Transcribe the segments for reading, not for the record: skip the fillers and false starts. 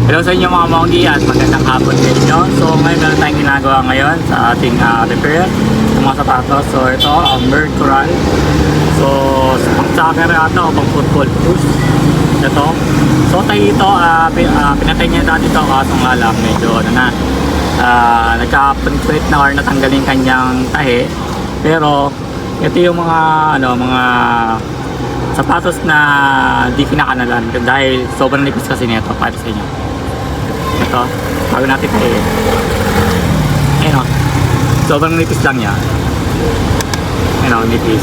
Hello sa inyo mga monggi at magandang hapon sa inyo. So ngayon meron tayong ginagawa ngayon sa ating repair ng mga sapatos. So ito ang bird coral. So pang soccer ata o pang football shoes. Ito. So tayo ito, pinatay niya dati ito kaso nga lang medyo ano na, nagka-punit na or natanggalin kanyang tahi. Pero ito yung mga mga sapatos na di kinakanalan dahil sobrang nipis kasi nito para sa inyo. Ito, bago natin tayo. Ayun o, sobrang nipis lang niya. Ayun o, nipis.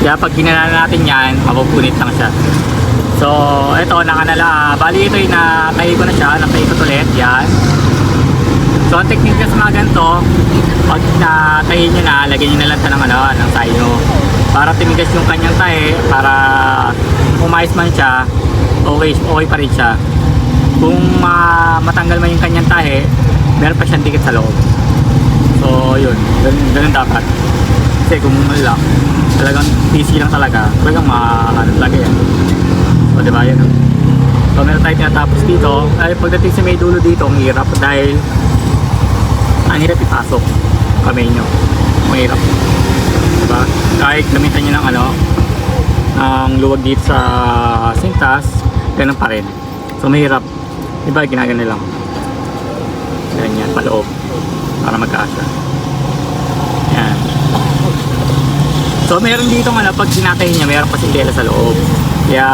Kaya pag kinanalan natin yan, mapupunit lang siya. So, ito, nakanala. Bali ito yung natahi ko na siya, natahi ko ulit, yan. So, ang technique niya sa mga ganito, pag natahi nyo na, lagyan nyo na lang ng, ng sino. Para timigas yung kanyang tahi, para umayos man siya, okay pa rin siya. Kung matanggal man yung kanyang tahi, meron pa siyang dikit sa loob. So, yun. Ganun dapat. Kasi kung lang, talagang PC lang talaga, talagang talaga yan. So, diba yan? So, meron tayo tinatapos dito. Ay, pagdating sa may dulo dito, ang hirap dahil ang hirap ipasok kamay nyo. Ang hirap. Diba? Kahit gamitan nyo ng ang luwag dito sa sintas, ganun pa rin. So, mahirap. Diba, ginagano lang. Ganyan, paloob. Para magkaasya. Yan. So, meron dito pag sinatay niya, meron pa sindela sa loob. Kaya,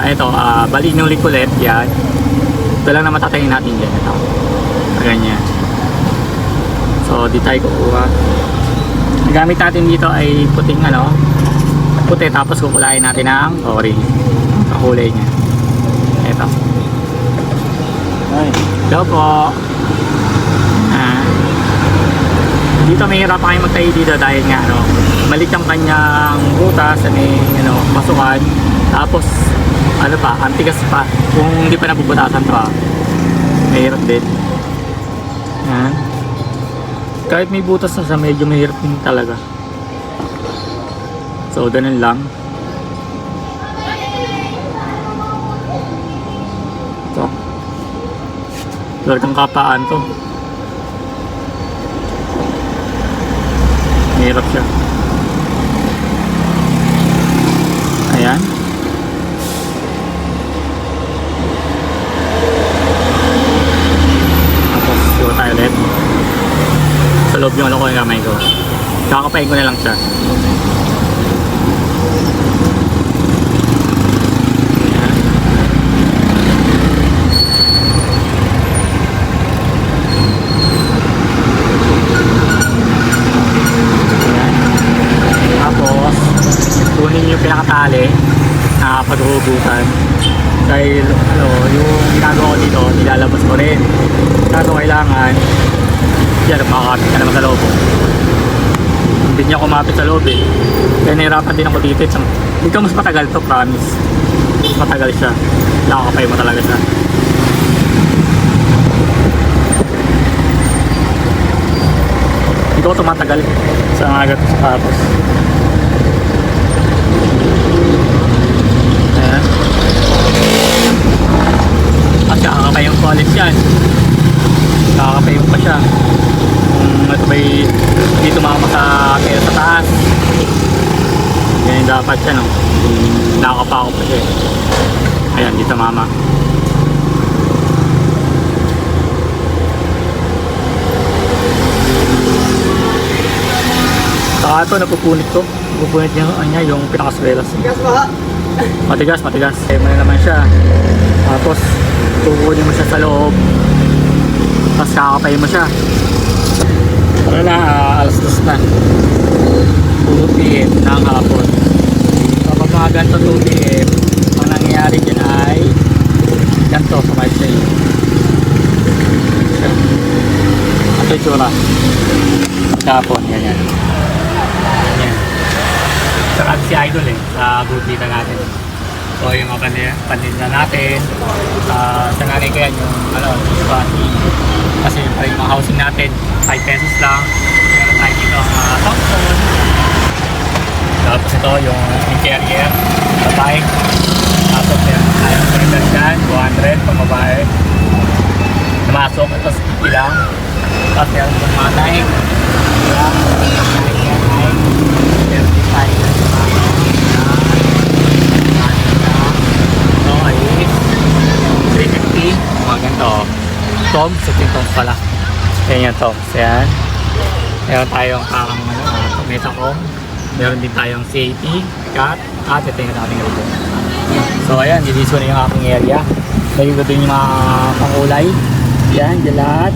eto, bali inulit ulit. Yan. Ito lang na matatayin natin dyan. Ito. Ganyan. So, di tayo kukuha. Ang gamit natin dito ay puting puti, tapos kukulain natin ng orange. Ang kulay niya. Eto. Hello po. Dito may hirap pa kayo magtahi dito dahil nga maliit ang kanyang butas sa may masukan. Tapos ang tigas pa kung hindi pa nabubutasan pa. Mahirap din. Yan. Kahit may butas na sa medyo mahirap din talaga. So ganun lang. So talagang kapaan to. Mahirap siya. Ayan. Tapos siwa tayo ulit. Sa loob yung ko yung kamay ko. Kakapain ko na lang siya. Pinakatali na paghuhugutan dahil yung ginagawa ko dito nilalabas ko rin kaso kailangan yan makakapit ka naman sa loob hindi niya kumapit sa loob kaya nahirapan din ako dito dito mas matagal to, promise mas matagal siya nakakapay mo talaga siya dito ko tumatagal sa mga gatos sapatos. At kakakapayong college yan. Kakakapayong pa siya. Kung ito ba'y hindi tumama sa taas. Ganyan dapat siya nakakapako pa siya. Ayan, di tumama. Saka ito, napupunit to. Napupunit niya yung pinakaswelas. Matigas. Kaya mo na naman siya. Tapos kukunin mo siya sa loob. Tapos kakapay mo siya. Para na, alas 2 na. 2 PM ng hapon. Kapag mga ganito 2 PM, ang nangyayari dyan ay ganito sa kahit sa iyo. Ito yung tsura. Hapon, ganyan. Saka si Idol sa butita natin. So yung mga paninda natin, sa nanay ko yan yung spotty. Kasi yung mga housing natin, 5 pesos lang. Meron tayo dito ang Thompson. Tapos ito yung carrier, babae. Tapos meron tayong printer dyan, 200 pang babae. So, tapos ilang. Tapos meron itong mga naik. Ilang. Naik yan, naik. Meron din tayo ng mga ito ay 350. Mga ganito. Toms. Ito yung Toms pala. Yan yung Toms. Yan. Meron tayong parang Metacom. Meron din tayong CAT, CAT, at ito yung ating robot. So ayan, dito na yung aking area. Lagi ko din yung mga pangulay. Yan, dyan lahat.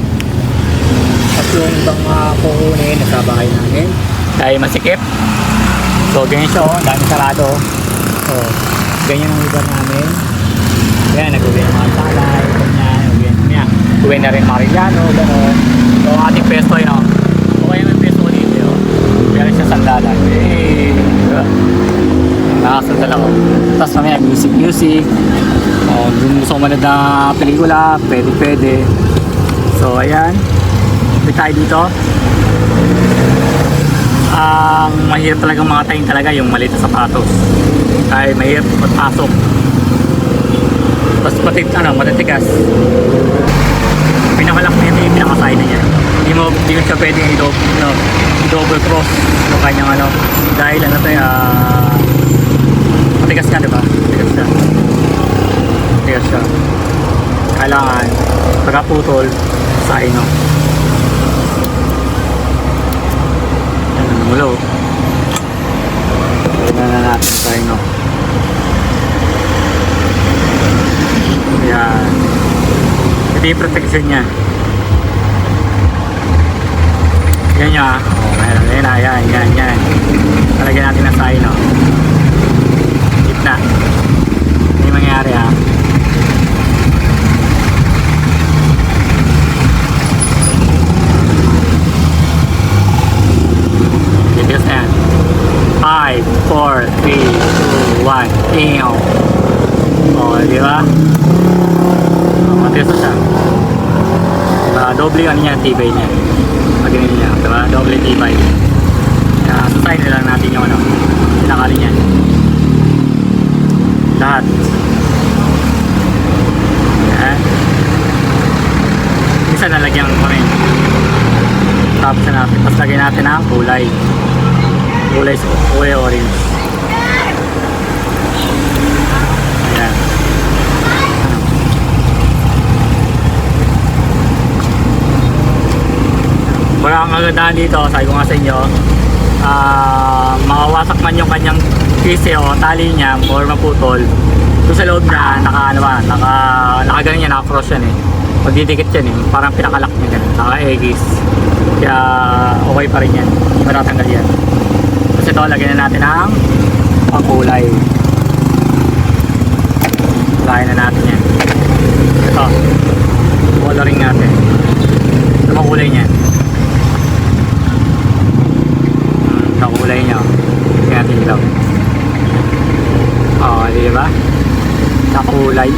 At yung ibang kukunin nasa bahay namin. Dahil masikip. So ganyan siya, dami sarado. So ganyan ang lugar namin. Yan, nag-uwi ng mga palay. Ganyan, uwi na rin Mariano, gano'n. So ating pesto yun, okay may pesto dito yun. Meron siya sandalan. Nakasandal ako. Tapos mamaya music. Kung gusto ko manood na pelikula, pwede. So ayan. Dito tayo dito. Ang mahirap talagang mga taing talaga yung maliit na sapatos. Ay mahirap magpasok. Tapos matitigas. Pinakalak na ito yung pinakasay na niya. Hindi mo siya pwedeng i-double cross yung kanyang dahil matigas ka, diba? Matigas siya. Kailangan pagkaputol sa ino. Yan ang mulo. Tignan na natin sa ino. Yan. Ito yung protection niya. Yan niya. Yan. Talagyan natin na sa ino. Gitna. Hindi mangyari ha. Tigas na yan. 5, 4, 3, 2, 1. Ingaw. Di ba? Matigas na siya. Doble yung niya, tibay niya. Pag ganyan niya, diba? Doble tibay. Kaya sasayin na lang natin yung pinakali niya. Lahat. Yan. Isa nalagyan ko rin. Tapos na natin. Tapos lagyan natin ang kulay. Kulay orange. Ayan. Wala ang kagandahan dito, sabi ko nga sa inyo, mawawasak man yung kanyang kise o tali niya or maputol. So sa loob niya, nakaganon yan, naka-cross yan eh. Magdidikit yan eh, parang pinakalak niya ganun, naka-egis. Kaya okay pa rin yan, hindi matatanggal yan. Tapos ito, lagyan na natin ang pangkulay. Lagyan na natin yan. Ito, coloring natin. Ito makulay niya. Kulay niya. Kaya natin ilaw. Diba? Nakulay.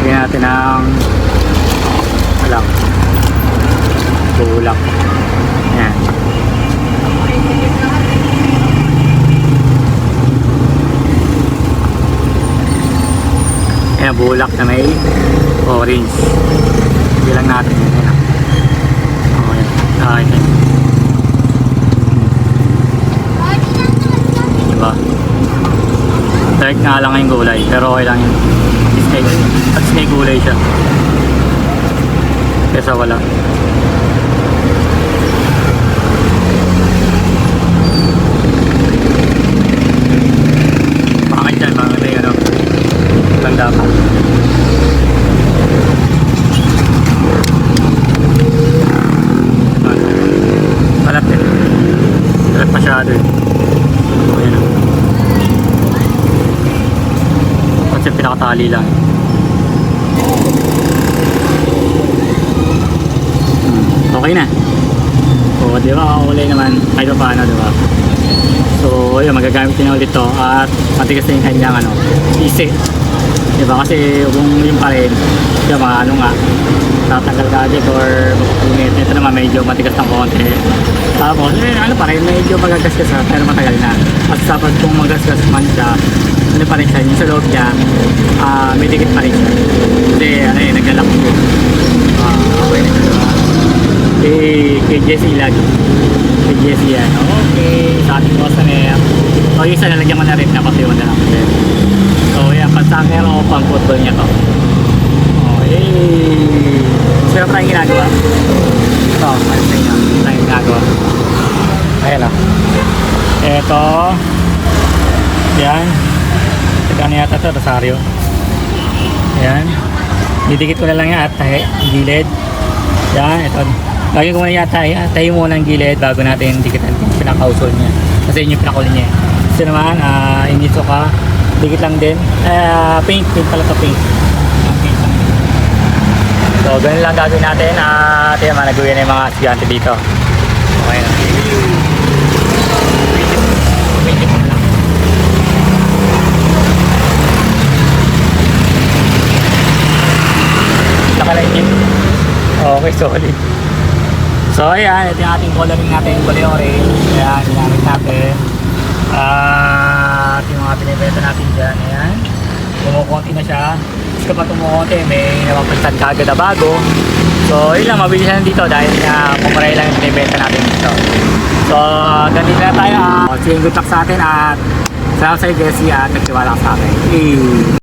Kaya natin ang bulak. Yan. Ayan, bulak na may orange. Bilang natin yan. Okay. Dark nga lang yung gulay, pero okay lang yun. Snake gulay siya. Kesa wala. Bakit dyan? Bakit yung tanda ka. Malap din. Malap masyado eh. Ayan o. Kasi pinakatali lang. Okay na. O, di ba? Kakulay naman. Kahit pa paano, di ba? So, yun, magagamit din ulit to. At matigas na yung kanyang isi. Di ba? Kasi kung yung pa rin, di ba, tatanggal ka agad or magpupunit. Ito naman medyo matigas ng konti. Tapos, pa rin, medyo magagasgas pero matagal na. At sapat kung magasgas man siya, pa rin siya, yung sa loob niya, may dikit pa rin siya. Kasi, naglalak Jesse Lag. Kay Jesse yan. Okay, sa ating customer. So, yung isa nalagyan ko na rin, napasiwan na lang. So, yan, pang-soccer o pang-football niya to. Okay. Pero tayong ginagawa. Ito, ayun sa inyo. Tayong ginagawa. Ayan o. Ito. Yan. Tignan yata ito, Rosario. Ayan. Didikit ko na lang yan at tahi, gilid. Yan, ito. Lagi ko muna yata, tahi muna ang gilid bago natin dikitan yung pinaka-usol niya. Kasi yun yung pinaka-uli niya. Kasi naman, inito ka. Dikit lang din. Paint pala ito, paint. Paint lang. So, ganun lang gagawin natin. At yan, nagawin na yung mga estudyante dito. Okay na. Paint mo lang. Nakalaikip. Okay, solid. So, ayan. Ito yung ating coloring natin. Kulay orange. Ayan, ginamit natin. At yung mga pinibenta natin dyan. Ayan. Kumukunti na siya. Tapos kapag kumukunti, may napapansan ka agad na bago. So, yun lang. Mabilis na dito dahil kumaray lang yung pinibenta natin dito. So, ganito na tayo. So, yung good luck sa atin at salamat sa Jesse at nagtiwala sa akin.